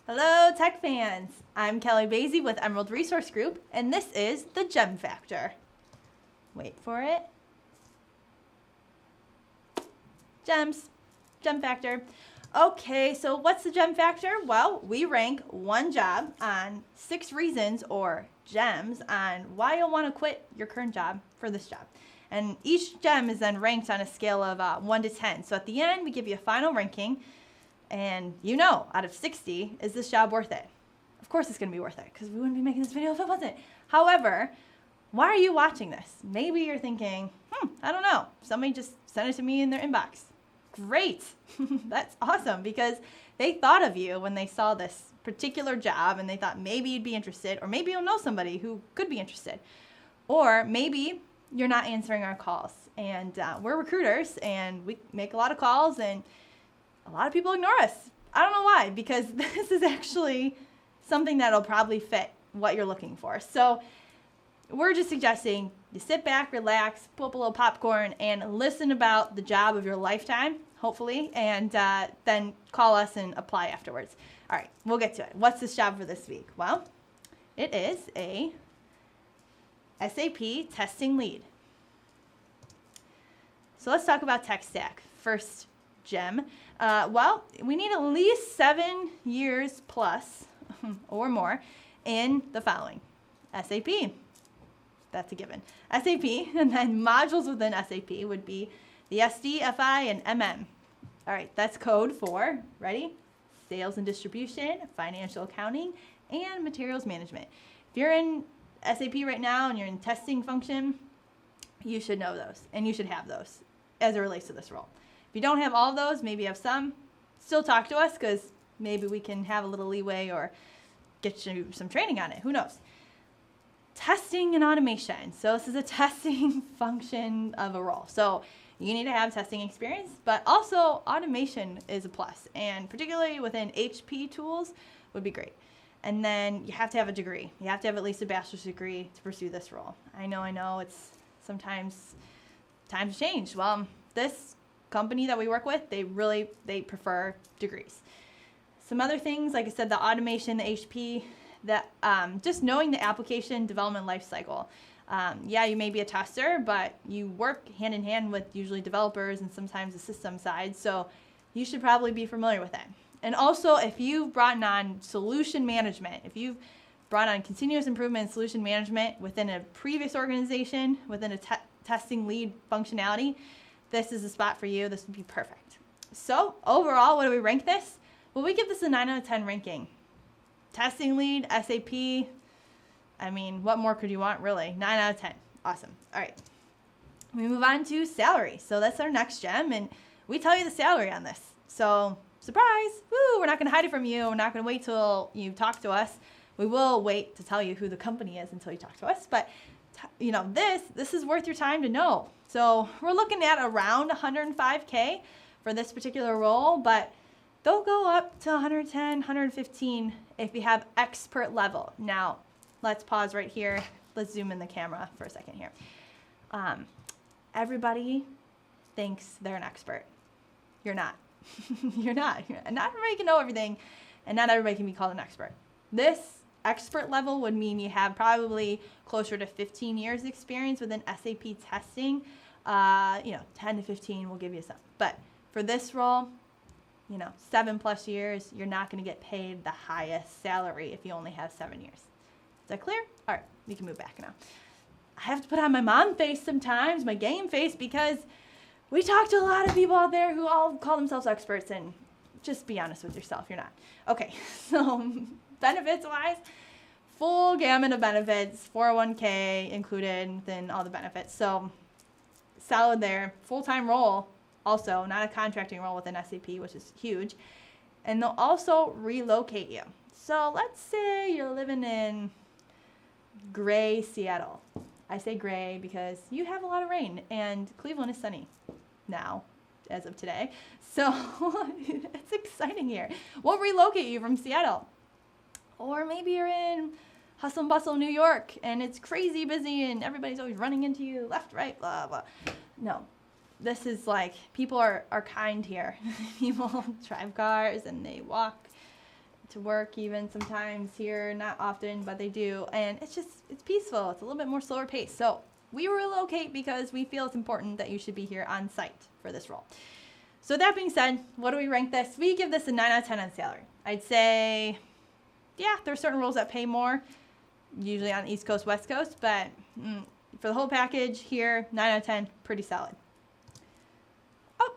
Hello, tech fans. I'm Kelly Basie with Emerald Resource Group, and this is the Gem Factor. Wait for it. Gems. Gem Factor. Okay, so what's the Gem Factor? Well, we rank one job on 6 reasons or gems on why you'll want to quit your current job for this job. And each gem is then ranked on a scale of 1 to 10. So at the end, we give you a final ranking. And out of 60, is this job worth it? Of course it's going to be worth it, because we wouldn't be making this video if it wasn't. However, why are you watching this? Maybe you're thinking, I don't know. Somebody just sent it to me in their inbox. Great. That's awesome, because they thought of you when they saw this particular job and they thought maybe you'd be interested, or maybe you'll know somebody who could be interested. Or maybe you're not answering our calls. And we're recruiters, and we make a lot of calls, and a lot of people ignore us. I don't know why, because this is actually something that'll probably fit what you're looking for. So we're just suggesting you sit back, relax, pull up a little popcorn, and listen about the job of your lifetime, hopefully, and then call us and apply afterwards. All right, we'll get to it. What's this job for this week? Well, it is a SAP testing lead. So let's talk about tech stack. First gem. Well, we need at least 7 years plus or more in the following. SAP. That's a given. SAP, and then modules within SAP would be the SD, FI, and MM. All right, that's code for, ready? Sales and distribution, financial accounting, and materials management. If you're in SAP right now and you're in testing function, you should know those, and you should have those as it relates to this role. If you don't have all of those, maybe you have some, still talk to us, because maybe we can have a little leeway or get you some training on it. Who knows? Testing and automation. So this is a testing function of a role. So you need to have testing experience, but also automation is a plus. And particularly within HP tools would be great. And then you have to have a degree. You have to have at least a bachelor's degree to pursue this role. I know it's sometimes times change. Well, this company that we work with, they prefer degrees. Some other things, like I said, the automation, the HP, that just knowing the application development life cycle. You may be a tester, but you work hand in hand with usually developers and sometimes the system side, so you should probably be familiar with it. And also, if you've brought on solution management, if you've brought on continuous improvement and solution management within a previous organization, within a testing lead functionality, this is a spot for you. This would be perfect. So overall, what do we rank this? Well, we give this a 9 out of 10 ranking. Testing lead, SAP, I mean, what more could you want, really? 9 out of 10. Awesome. All right. We move on to salary. So that's our next gem, and we tell you the salary on this. So surprise, woo, we're not going to hide it from you. We're not going to wait till you talk to us. We will wait to tell you who the company is until you talk to us, but this is worth your time to know. So we're looking at around 105K for this particular role, but they'll go up to 110, 115 if you have expert level. Now, let's pause right here. Let's zoom in the camera for a second here. Everybody thinks they're an expert. You're not. You're not. Not everybody can know everything, and not everybody can be called an expert. This expert level would mean you have probably closer to 15 years experience within SAP testing. 10 to 15 will give you some. But for this role, 7+ years, you're not going to get paid the highest salary if you only have 7 years. Is that clear? All right, we can move back now. I have to put on my mom face sometimes, my game face, because we talk to a lot of people out there who all call themselves experts, and just be honest with yourself, you're not. Okay, so benefits-wise, full gamut of benefits, 401k included within all the benefits. So solid there. Full-time role also, not a contracting role within SAP, which is huge. And they'll also relocate you. So let's say you're living in gray Seattle. I say gray because you have a lot of rain, and Cleveland is sunny now, as of today. So it's exciting here. We'll relocate you from Seattle. Or maybe you're in hustle and bustle New York, and it's crazy busy, and everybody's always running into you left, right, blah, blah. No. This is like, people are kind here. People drive cars and they walk to work even sometimes here, not often, but they do. And it's peaceful. It's a little bit more slower pace. So we relocate because we feel it's important that you should be here on site for this role. So that being said, what do we rank this? We give this a 9 out of 10 on salary. I'd say, yeah, there are certain roles that pay more, usually on the East Coast, West Coast, but for the whole package here, 9 out of 10, pretty solid. Oh,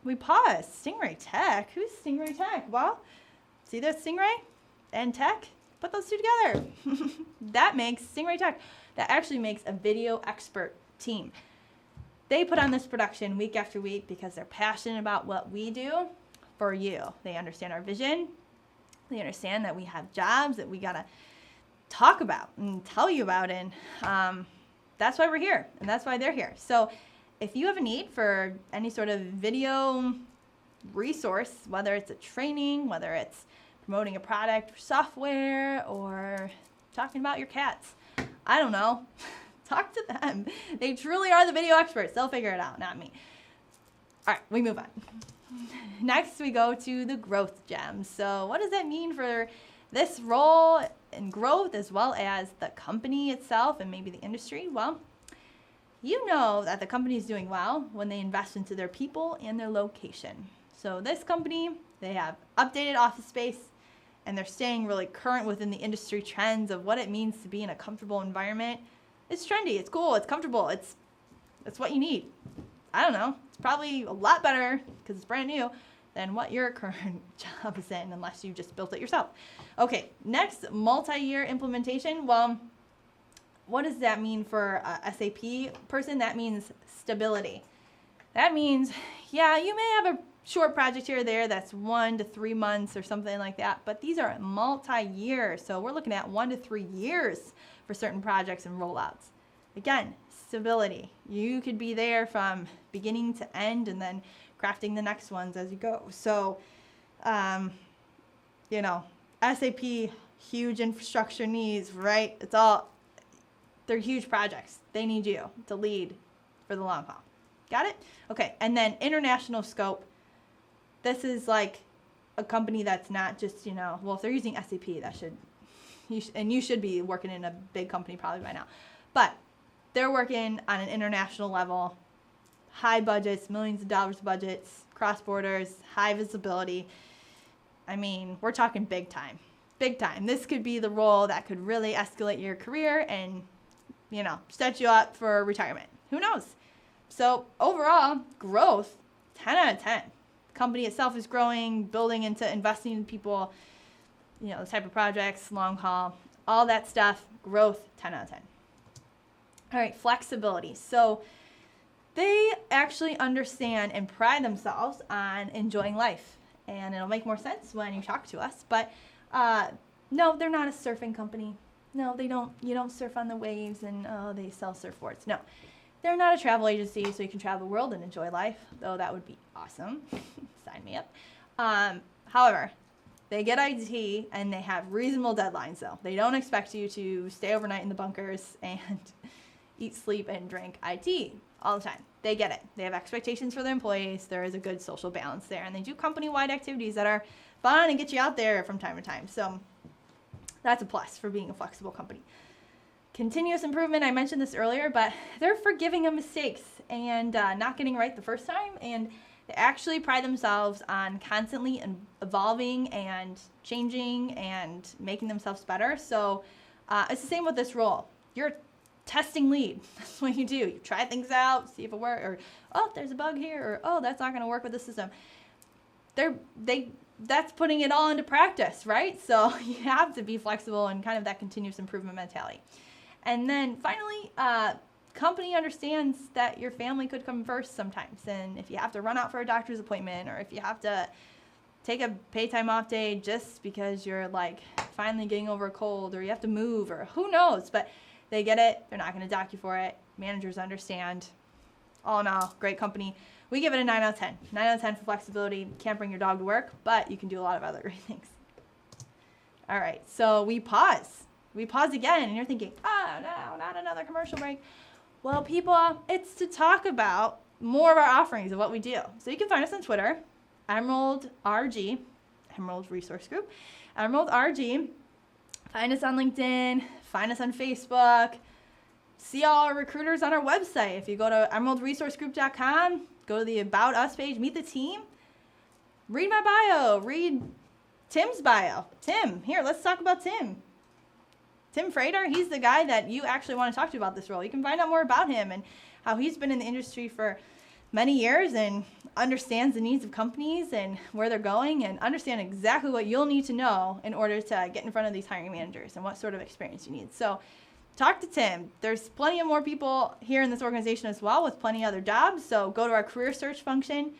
we paused. Stingray Tech. Who's Stingray Tech? Well, see this Stingray and Tech? Put those two together. That makes Stingray Tech. That actually makes a video expert team. They put on this production week after week because they're passionate about what we do for you. They understand our vision. They understand that we have jobs that we got to talk about and tell you about. And that's why we're here. And that's why they're here. So if you have a need for any sort of video resource, whether it's a training, whether it's promoting a product or software, or talking about your cats, I don't know. Talk to them. They truly are the video experts. They'll figure it out, not me. All right, we move on. Next, we go to the growth gems. So what does that mean for this role and growth, as well as the company itself and maybe the industry? Well, you know that the company is doing well when they invest into their people and their location. So this company, they have updated office space, and they're staying really current within the industry trends of what it means to be in a comfortable environment. It's trendy, it's cool, it's comfortable, it's what you need. I don't know, it's probably a lot better, because it's brand new, than what your current job is in, unless you just built it yourself. Okay, next, multi-year implementation. Well, what does that mean for a SAP person? That means stability. That means, yeah, you may have a short project here or there that's 1 to 3 months or something like that, but these are multi-year, so we're looking at 1 to 3 years for certain projects and rollouts. Again, stability. You could be there from beginning to end and then crafting the next ones as you go. So, SAP, huge infrastructure needs, right? They're huge projects. They need you to lead for the long haul. Got it? Okay, and then international scope. This is like a company that's not just, if they're using SAP, you should be working in a big company probably by now. But they're working on an international level, high budgets, millions of dollars budgets, cross borders, high visibility. I mean, we're talking big time. Big time. This could be the role that could really escalate your career and, set you up for retirement. Who knows? So overall, growth, 10 out of 10. The company itself is growing, building into investing in people, the type of projects, long haul, all that stuff, growth, 10 out of 10. All right, flexibility. So they actually understand and pride themselves on enjoying life. And it'll make more sense when you talk to us. But no, they're not a surfing company. No, they don't. You don't surf on the waves and they sell surfboards. No, they're not a travel agency, so you can travel the world and enjoy life, though that would be awesome. Sign me up. However, they get IT and they have reasonable deadlines, though. They don't expect you to stay overnight in the bunkers and eat, sleep, and drink IT all the time. They get it. They have expectations for their employees. There is a good social balance there. And they do company-wide activities that are fun and get you out there from time to time. So that's a plus for being a flexible company. Continuous improvement, I mentioned this earlier, but they're forgiving of mistakes and not getting right the first time. And they actually pride themselves on constantly evolving and changing and making themselves better. So it's the same with this role. You're testing lead. That's what you do. You try things out, see if it works, or there's a bug here, or that's not going to work with the system. That's putting it all into practice, right? So you have to be flexible and kind of that continuous improvement mentality. And then finally, company understands that your family could come first sometimes. And if you have to run out for a doctor's appointment, or if you have to take a pay time off day just because you're like finally getting over a cold, or you have to move, or who knows, but they get it. They're not going to dock you for it. Managers understand. All in all, great company. We give it a 9 out of 10. 9 out of 10 for flexibility. Can't bring your dog to work, but you can do a lot of other great things. All right, so we pause. We pause again, and you're thinking, no, not another commercial break. Well, people, it's to talk about more of our offerings of what we do. So you can find us on Twitter, EmeraldRG, Emerald Resource Group, Emerald RG. Find us on LinkedIn, find us on Facebook, see all our recruiters on our website. If you go to emeraldresourcegroup.com, go to the About Us page, meet the team, read my bio, read Tim's bio. Tim, here, let's talk about Tim. Tim Frater, he's the guy that you actually want to talk to about this role. You can find out more about him and how he's been in the industry for many years and understands the needs of companies and where they're going and understand exactly what you'll need to know in order to get in front of these hiring managers and what sort of experience you need. So talk to Tim. There's plenty of more people here in this organization as well with plenty of other jobs. So go to our career search function,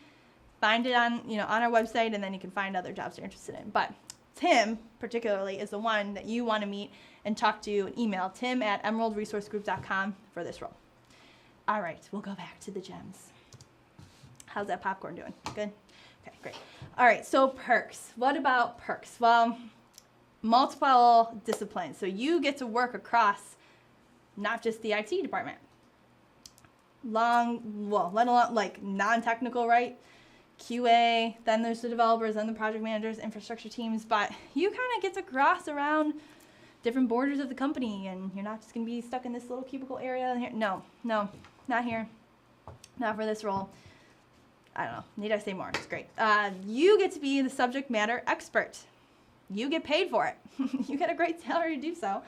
find it on our website, and then you can find other jobs you're interested in. But Tim particularly is the one that you want to meet and talk to and email tim@emeraldresourcegroup.com for this role. All right, we'll go back to the gems. How's that popcorn doing? Good? Okay, great. All right, so perks. What about perks? Well, multiple disciplines. So you get to work across not just the IT department. Let alone like non-technical, right? QA, then there's the developers, then the project managers, infrastructure teams, but you kind of get to cross around different borders of the company, and you're not just going to be stuck in this little cubicle area here. No, not here. Not for this role. I don't know. Need I say more? It's great. You get to be the subject matter expert. You get paid for it. You get a great salary to do so.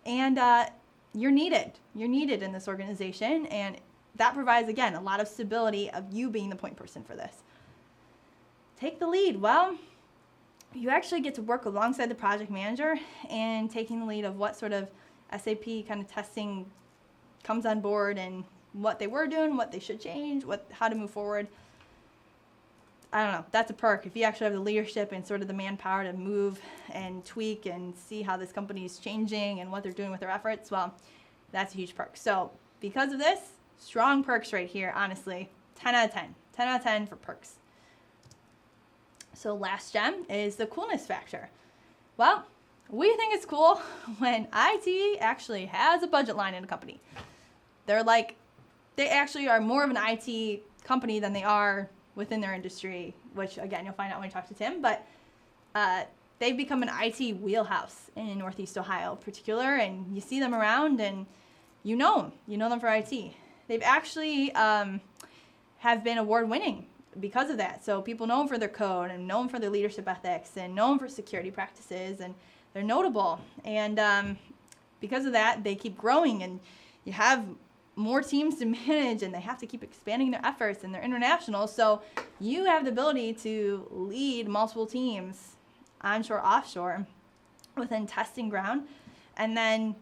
And you're needed. You're needed in this organization, and that provides, again, a lot of stability of you being the point person for this. Take the lead. Well, you actually get to work alongside the project manager and taking the lead of what sort of SAP kind of testing comes on board and what they were doing, what they should change, how to move forward. I don't know. That's a perk. If you actually have the leadership and sort of the manpower to move and tweak and see how this company is changing and what they're doing with their efforts, well, that's a huge perk. So because of this, strong perks right here, honestly. 10 out of 10. 10 out of 10 for perks. So last gem is the coolness factor. Well, we think it's cool when IT actually has a budget line in a company. They actually are more of an IT company than they are within their industry, which again, you'll find out when you talk to Tim, but they've become an IT wheelhouse in Northeast Ohio in particular, and you see them around and you know them for IT. They've actually have been award-winning because of that. So people know them for their code and know them for their leadership ethics and know them for security practices, and they're notable. And because of that, they keep growing, and you have more teams to manage, and they have to keep expanding their efforts, and they're international. So you have the ability to lead multiple teams, onshore, offshore, within testing ground, and then,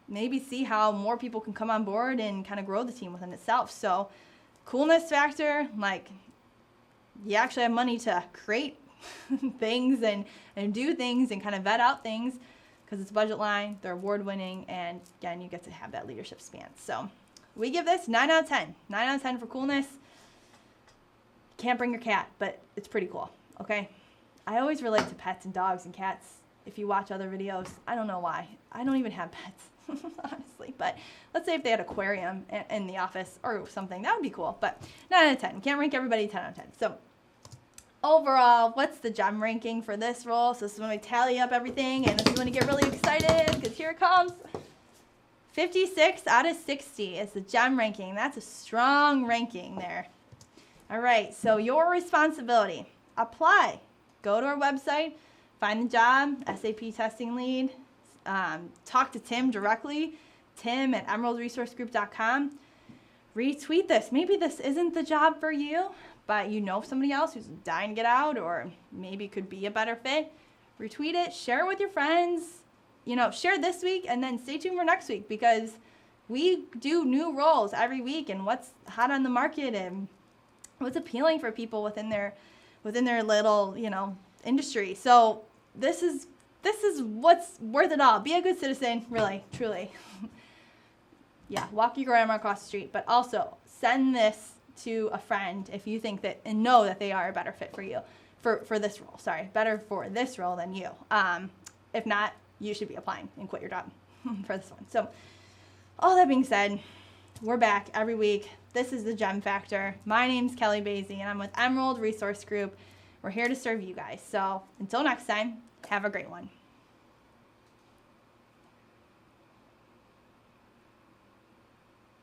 maybe see how more people can come on board and kind of grow the team within itself. So coolness factor, you actually have money to create things and do things and kind of vet out things because it's a budget line, they're award-winning, and again, you get to have that leadership span. So we give this 9 out of 10. 9 out of 10 for coolness. Can't bring your cat, but it's pretty cool, okay? I always relate to pets and dogs and cats. If you watch other videos, I don't know why. I don't even have pets, honestly. But let's say if they had an aquarium in the office or something, that would be cool. But 9 out of 10. Can't rank everybody 10 out of 10. So overall, what's the gem ranking for this role? So this is when we tally up everything, and this is when you get really excited because here it comes. 56 out of 60 is the gem ranking. That's a strong ranking there. All right, so your responsibility. Apply. Go to our website, find the job, SAP testing lead, talk to Tim directly, tim@emeraldresourcegroup.com. Retweet this. Maybe this isn't the job for you, but you know somebody else who's dying to get out or maybe could be a better fit. Retweet it, share it with your friends. Share this week and then stay tuned for next week because we do new roles every week and what's hot on the market and what's appealing for people within their little, industry. So this is what's worth it all. Be a good citizen, really, truly. Yeah, walk your grandma across the street, but also send this to a friend if you think that and know that they are a better fit for you for this role. Sorry, better for this role than you. If not, you should be applying and quit your job for this one. So all that being said, we're back every week. This is the Gem Factor. My name's Kelly Basie, and I'm with Emerald Resource Group. We're We're here to serve you guys. So until next time, have a great one.